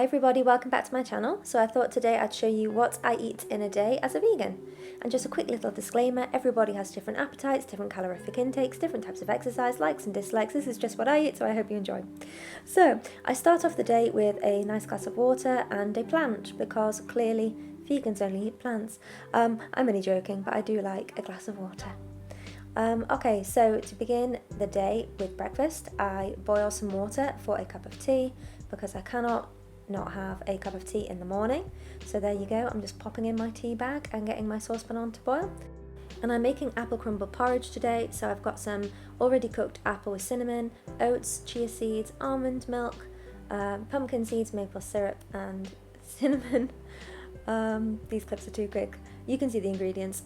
Hi everybody, welcome back to my channel. So I thought today I'd show you what I eat in a day as a vegan. And just a quick little disclaimer, everybody has different appetites, different calorific intakes, different types of exercise, likes and dislikes. This is just what I eat, so I hope you enjoy. So I start off the day with a nice glass of water and a plant, because clearly vegans only eat plants. I'm only joking, but I do like a glass of water. Okay, so to begin the day with breakfast, I boil some water for a cup of tea, because I cannot not have a cup of tea in the morning. So there you go, I'm just popping in my tea bag and getting my saucepan on to boil. And I'm making apple crumble porridge today, so I've got some already cooked apple with cinnamon, oats, chia seeds, almond milk, pumpkin seeds, maple syrup and cinnamon. These clips are too quick. You can see the ingredients.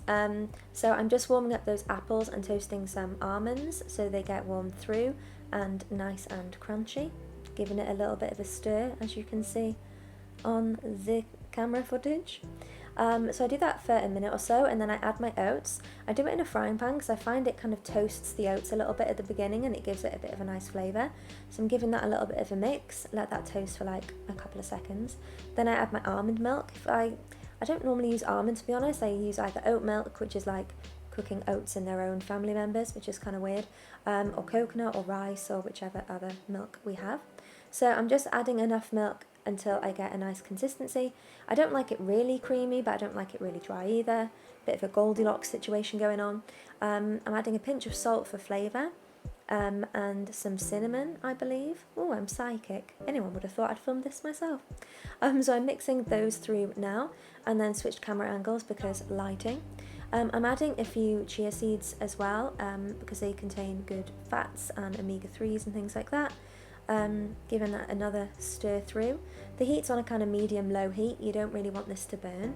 So I'm just warming up those apples and toasting some almonds so they get warmed through and nice and crunchy, giving it a little bit of a stir, as you can see on the camera footage. So I do that for a minute or so, and then I add my oats. I do it in a frying pan because I find it kind of toasts the oats a little bit at the beginning and it gives it a bit of a nice flavour. So I'm giving that a little bit of a mix, let that toast for like a couple of seconds. Then I add my almond milk. I don't normally use almond, to be honest. I use either oat milk, which is like cooking oats in their own family members, which is kind of weird, or coconut or rice or whichever other milk we have. So I'm just adding enough milk until I get a nice consistency. I don't like it really creamy, but I don't like it really dry either. Bit of a Goldilocks situation going on. I'm adding a pinch of salt for flavour, and some cinnamon, I believe. Oh, I'm psychic. Anyone would have thought I'd filmed this myself. So I'm mixing those through now, and then switched camera angles because lighting. I'm adding a few chia seeds as well, because they contain good fats and omega-3s and things like that. Giving that another stir through. The heat's on a kind of medium-low heat. You don't really want this to burn.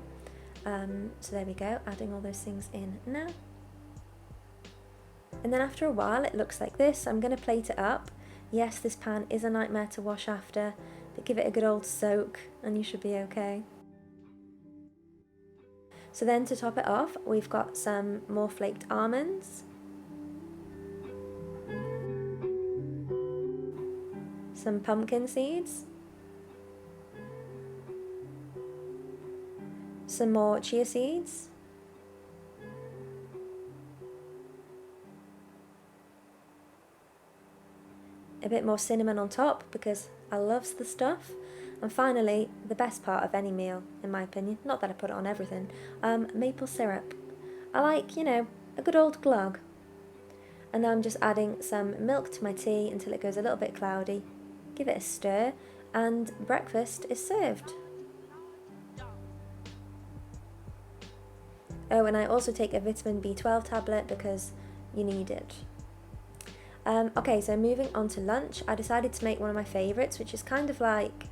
So there we go, adding all those things in now. And then after a while it looks like this. I'm going to plate it up. Yes, this pan is a nightmare to wash after, but give it a good old soak and you should be okay. So then to top it off, we've got some more flaked almonds, some pumpkin seeds, some more chia seeds, a bit more cinnamon on top because I loves the stuff, and finally, the best part of any meal, in my opinion, not that I put it on everything, maple syrup. I like, you know, a good old glug. And now I'm just adding some milk to my tea until it goes a little bit cloudy. Give it a stir, and breakfast is served. Oh, and I also take a vitamin B12 tablet because you need it. Okay, so moving on to lunch, I decided to make one of my favourites, which is kind of like,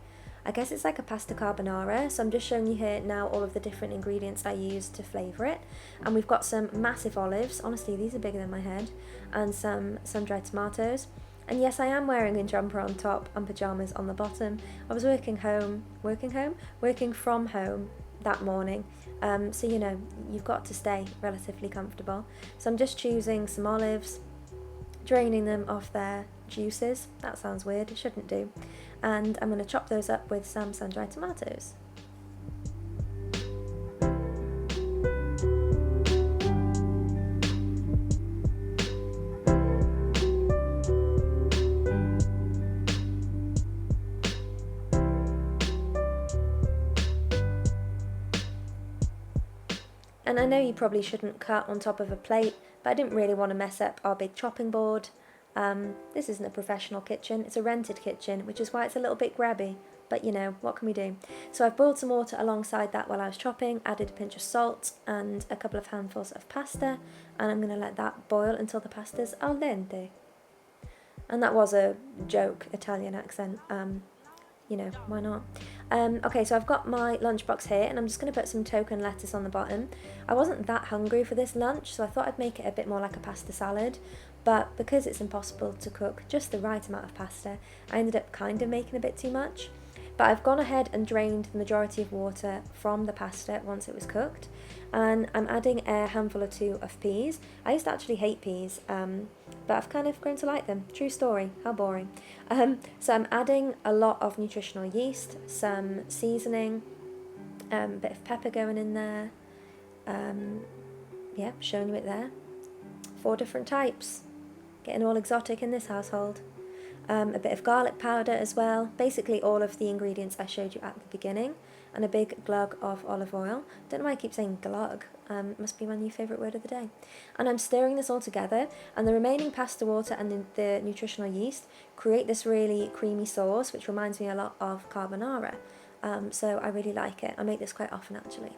I guess it's like a pasta carbonara. So I'm just showing you here now all of the different ingredients I use to flavour it. And we've got some massive olives, honestly these are bigger than my head, and some sun-dried tomatoes. And yes, I am wearing a jumper on top and pyjamas on the bottom. I was working from home that morning. So you know, you've got to stay relatively comfortable. So I'm just choosing some olives, draining them off their juices. That sounds weird, it shouldn't do. And I'm going to chop those up with some sun-dried tomatoes. And I know you probably shouldn't cut on top of a plate, but I didn't really want to mess up our big chopping board. This isn't a professional kitchen, it's a rented kitchen, which is why it's a little bit grabby, but you know, what can we do? So I've boiled some water alongside that while I was chopping, added a pinch of salt and a couple of handfuls of pasta, and I'm going to let that boil until the pasta's al dente. And that was a joke Italian accent, you know, why not? Okay, so I've got my lunchbox here, and I'm just going to put some token lettuce on the bottom. I wasn't that hungry for this lunch, so I thought I'd make it a bit more like a pasta salad, but because it's impossible to cook just the right amount of pasta, I ended up kind of making a bit too much. But I've gone ahead and drained the majority of water from the pasta once it was cooked, And I'm adding a handful or two of peas. I used to actually hate peas, but I've kind of grown to like them. True story, how boring. So I'm adding a lot of nutritional yeast, some seasoning, a bit of pepper going in there. Yeah, showing you it there. 4 different types. Getting all exotic in this household. A bit of garlic powder as well. Basically all of the ingredients I showed you at the beginning. And a big glug of olive oil. Don't know why I keep saying glug. Must be my new favourite word of the day. And I'm stirring this all together, and the remaining pasta water and the nutritional yeast create this really creamy sauce, which reminds me a lot of carbonara. So I really like it. I make this quite often actually.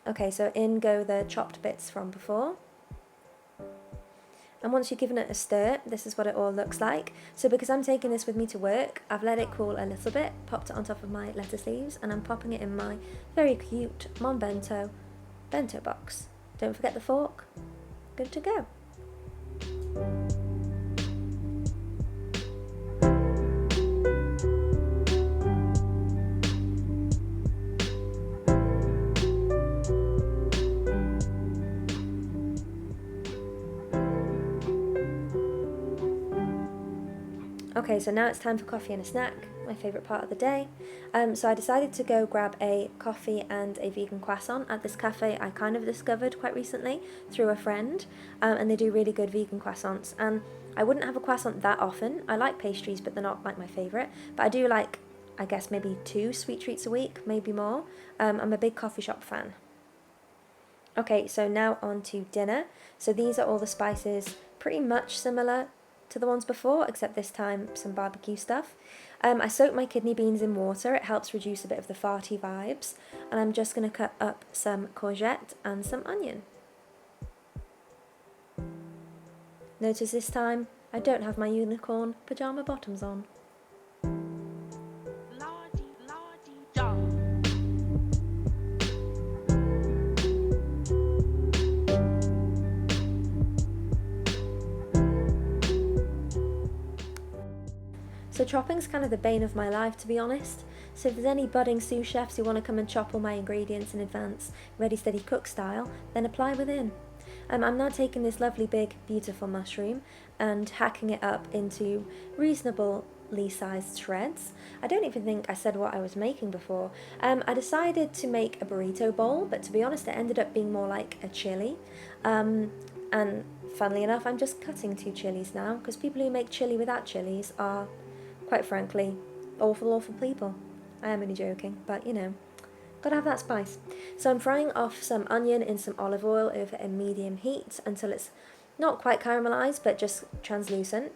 Okay, so in go the chopped bits from before. And once you've given it a stir, this is what it all looks like. So because I'm taking this with me to work, I've let it cool a little bit, popped it on top of my lettuce leaves, and I'm popping it in my very cute Mon Bento box. Don't forget the fork. Good to go. Okay, so now it's time for coffee and a snack, my favourite part of the day. So I decided to go grab a coffee and a vegan croissant at this cafe I kind of discovered quite recently through a friend, and they do really good vegan croissants. And I wouldn't have a croissant that often. I like pastries, but they're not like my favourite. But I do like, I guess, maybe 2 sweet treats a week, maybe more. I'm a big coffee shop fan. Okay, so now on to dinner. So these are all the spices, pretty much similar to the ones before, except this time some barbecue stuff. I soak my kidney beans in water. It helps reduce a bit of the farty vibes. And I'm just going to cut up some courgette and some onion. Notice this time I don't have my unicorn pyjama bottoms on. So chopping's kind of the bane of my life, to be honest. So if there's any budding sous chefs who want to come and chop all my ingredients in advance, ready steady cook style, then apply within. I'm now taking this lovely big beautiful mushroom and hacking it up into reasonably sized shreds. I don't even think I said what I was making before. I decided to make a burrito bowl, but to be honest it ended up being more like a chili. And funnily enough, I'm just cutting 2 chilies now, because people who make chili without chilies are, quite frankly, awful people. I am only joking, but you know, gotta have that spice. So I'm frying off some onion in some olive oil over a medium heat until it's not quite caramelized, but just translucent.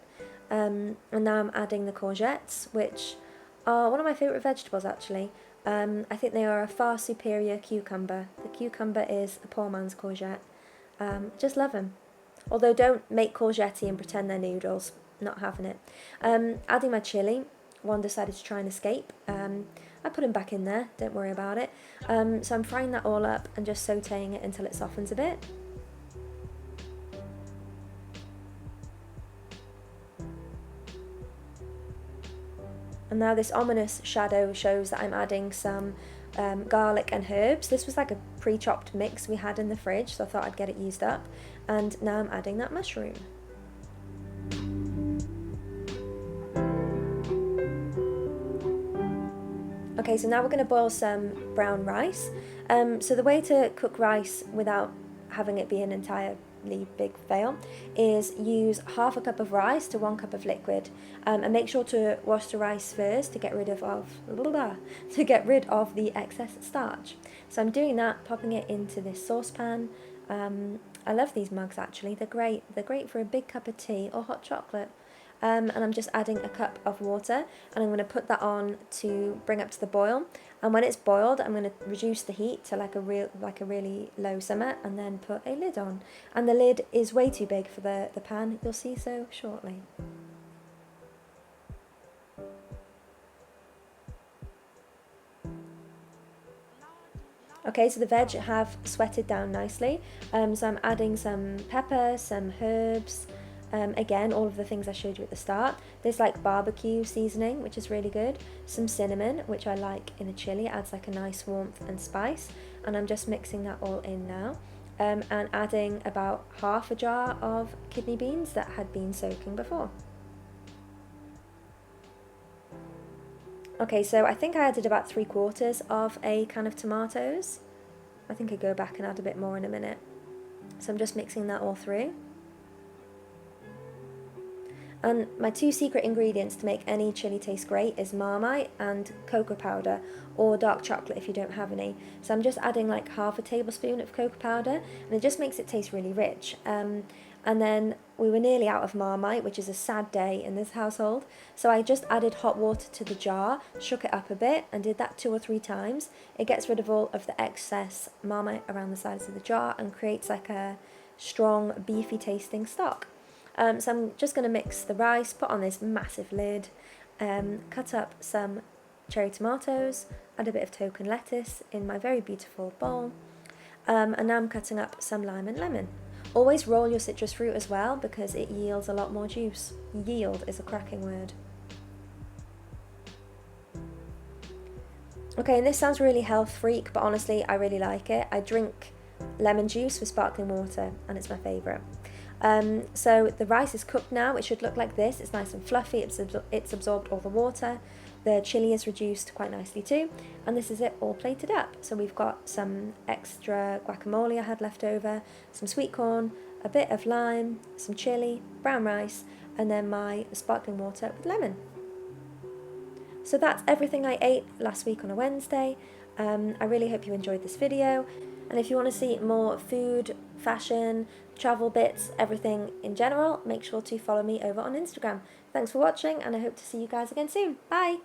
And now I'm adding the courgettes, which are one of my favourite vegetables actually. I think they are a far superior cucumber. The cucumber is a poor man's courgette. Just love them. Although don't make courgette and pretend they're noodles. Not having it. Adding my chili. One decided to try and escape. I put him back in there, don't worry about it. So I'm frying that all up and just sauteing it until it softens a bit. And now this ominous shadow shows that I'm adding some garlic and herbs. This was like a pre-chopped mix we had in the fridge, so I thought I'd get it used up. And now I'm adding that mushroom. Okay, so now we're going to boil some brown rice. So the way to cook rice without having it be an entirely big fail is use half a cup of rice to 1 cup of liquid, and make sure to wash the rice first to get rid of the excess starch. So I'm doing that, popping it into this saucepan. I love these mugs actually. They're great. They're great for a big cup of tea or hot chocolate. And I'm just adding a cup of water, and I'm going to put that on to bring up to the boil. And when it's boiled, I'm going to reduce the heat to like a really low simmer, and then put a lid on. And the lid is way too big for the pan. You'll see so shortly. Okay, so the veg have sweated down nicely. So I'm adding some pepper, some herbs, Again, all of the things I showed you at the start. There's like barbecue seasoning, which is really good. Some cinnamon, which I like in a chili, adds like a nice warmth and spice. And I'm just mixing that all in now. And adding about half a jar of kidney beans that had been soaking before. Okay, so I think I added about 3/4 of a can of tomatoes. I think I'll go back and add a bit more in a minute. So I'm just mixing that all through. And my 2 secret ingredients to make any chili taste great is Marmite and cocoa powder, or dark chocolate if you don't have any. So I'm just adding like half a tablespoon of cocoa powder, and it just makes it taste really rich. And then we were nearly out of Marmite, which is a sad day in this household. So I just added hot water to the jar, shook it up a bit, and did that 2 or 3 times. It gets rid of all of the excess Marmite around the sides of the jar and creates like a strong, beefy tasting stock. So I'm just going to mix the rice, put on this massive lid, cut up some cherry tomatoes, add a bit of token lettuce in my very beautiful bowl, and now I'm cutting up some lime and lemon. Always roll your citrus fruit as well because it yields a lot more juice. Yield is a cracking word. Okay, and this sounds really health freak, but honestly I really like it. I drink lemon juice with sparkling water and it's my favourite. So the rice is cooked now. It should look like this. It's nice and fluffy. It's absorbed all the water. The chili is reduced quite nicely too. And this is it all plated up. So we've got some extra guacamole I had left over, some sweet corn, a bit of lime, some chili, brown rice, and then my sparkling water with lemon. So that's everything I ate last week on a Wednesday. I really hope you enjoyed this video. And if you want to see more food, fashion, travel bits, everything in general, make sure to follow me over on Instagram. Thanks for watching, and I hope to see you guys again soon. Bye!